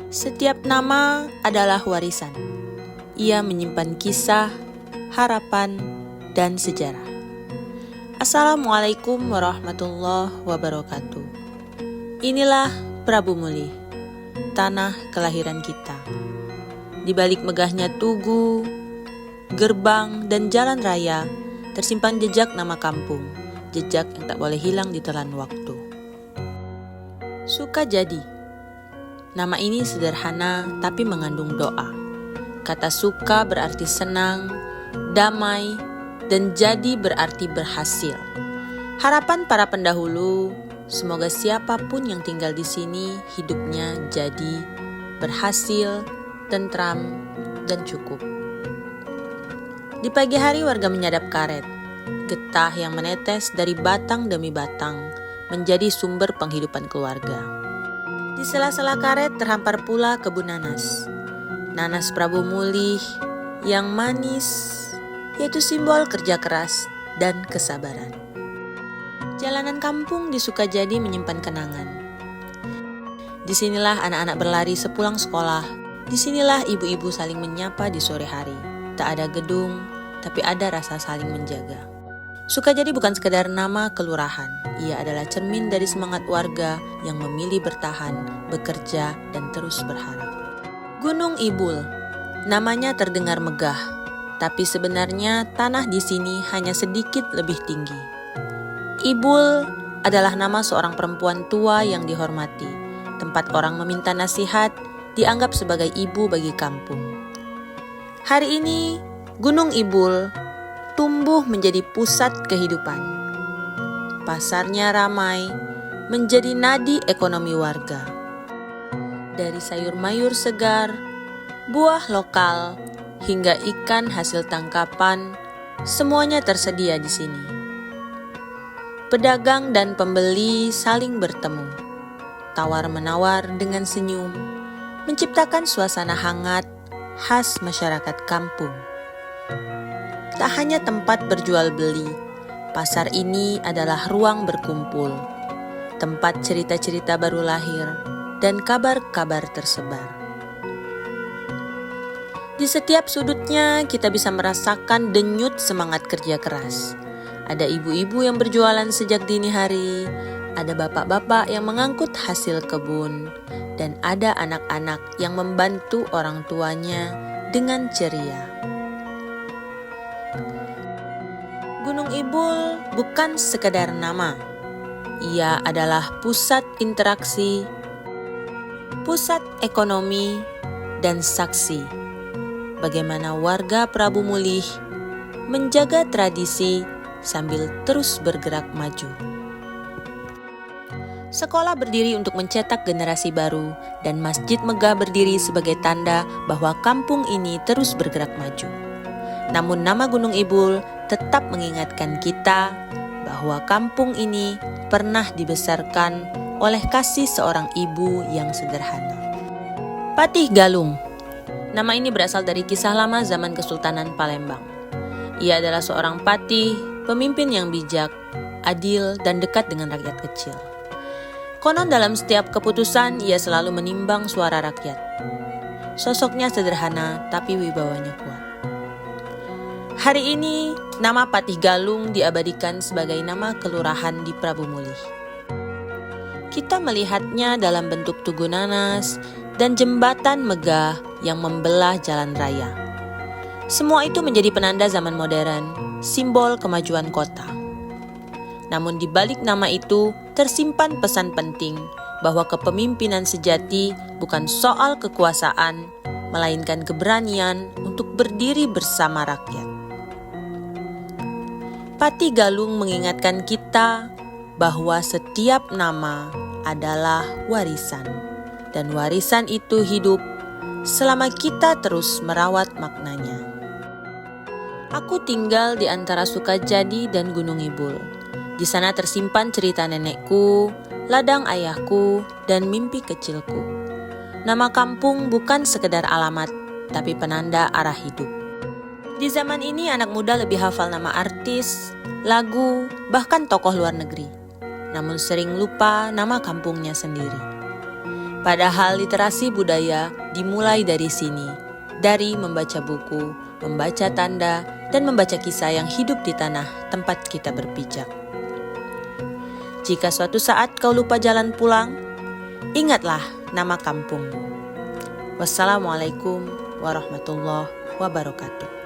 Setiap nama adalah warisan. Ia menyimpan kisah, harapan, dan sejarah. Assalamualaikum warahmatullahi wabarakatuh. Inilah Prabu Muli, tanah kelahiran kita. Di balik megahnya tugu, gerbang, dan jalan raya, tersimpan jejak nama kampung, jejak yang tak boleh hilang ditelan waktu. Sukajadi. Nama ini sederhana tapi mengandung doa. Kata suka berarti senang, damai, dan jadi berarti berhasil. Harapan para pendahulu, semoga siapapun yang tinggal di sini hidupnya jadi berhasil, tentram, dan cukup. Di pagi hari warga menyadap karet, getah yang menetes dari batang demi batang menjadi sumber penghidupan keluarga. Di sela-sela karet terhampar pula kebun nanas. Nanas Prabu Muli yang manis, yaitu simbol kerja keras dan kesabaran. Jalanan kampung di Sukajadi menyimpan kenangan. Disinilah anak-anak berlari sepulang sekolah. Disinilah ibu-ibu saling menyapa di sore hari. Tak ada gedung, tapi ada rasa saling menjaga. Sukajadi bukan sekedar nama kelurahan. Ia adalah cermin dari semangat warga yang memilih bertahan, bekerja, dan terus berharap. Gunung Ibul, namanya terdengar megah, tapi sebenarnya tanah di sini hanya sedikit lebih tinggi. Ibul adalah nama seorang perempuan tua yang dihormati, tempat orang meminta nasihat, dianggap sebagai ibu bagi kampung. Hari ini, Gunung Ibul tumbuh menjadi pusat kehidupan. Pasarnya ramai, menjadi nadi ekonomi warga. Dari sayur mayur segar, buah lokal, hingga ikan hasil tangkapan, semuanya tersedia di sini. Pedagang dan pembeli saling bertemu, tawar-menawar dengan senyum, menciptakan suasana hangat khas masyarakat kampung. Tak hanya tempat berjual beli, pasar ini adalah ruang berkumpul, tempat cerita-cerita baru lahir dan kabar-kabar tersebar. Di setiap sudutnya kita bisa merasakan denyut semangat kerja keras. Ada ibu-ibu yang berjualan sejak dini hari, ada bapak-bapak yang mengangkut hasil kebun, dan ada anak-anak yang membantu orang tuanya dengan ceria. Gunung Ibul bukan sekedar nama. Ia adalah pusat interaksi, pusat ekonomi, dan saksi bagaimana warga Prabu Muli menjaga tradisi sambil terus bergerak maju. Sekolah berdiri untuk mencetak generasi baru, dan masjid megah berdiri sebagai tanda bahwa kampung ini terus bergerak maju. Namun nama Gunung Ibul tetap mengingatkan kita bahwa kampung ini pernah dibesarkan oleh kasih seorang ibu yang sederhana. Patih Galung. Nama ini berasal dari kisah lama zaman Kesultanan Palembang. Ia adalah seorang patih, pemimpin yang bijak, adil, dan dekat dengan rakyat kecil. Konon dalam setiap keputusan ia selalu menimbang suara rakyat. Sosoknya sederhana tapi wibawanya kuat. Hari ini, nama Patih Galung diabadikan sebagai nama kelurahan di Prabu Muli. Kita melihatnya dalam bentuk tugu nanas dan jembatan megah yang membelah jalan raya. Semua itu menjadi penanda zaman modern, simbol kemajuan kota. Namun di balik nama itu tersimpan pesan penting bahwa kepemimpinan sejati bukan soal kekuasaan, melainkan keberanian untuk berdiri bersama rakyat. Patih Galung mengingatkan kita bahwa setiap nama adalah warisan, dan warisan itu hidup selama kita terus merawat maknanya. Aku tinggal di antara Sukajadi dan Gunung Ibul. Di sana tersimpan cerita nenekku, ladang ayahku, dan mimpi kecilku. Nama kampung bukan sekedar alamat, tapi penanda arah hidup. Di zaman ini anak muda lebih hafal nama artis, lagu, bahkan tokoh luar negeri. Namun sering lupa nama kampungnya sendiri. Padahal literasi budaya dimulai dari sini, dari membaca buku, membaca tanda, dan membaca kisah yang hidup di tanah tempat kita berpijak. Jika suatu saat kau lupa jalan pulang, ingatlah nama kampungmu. Wassalamualaikum warahmatullahi wabarakatuh.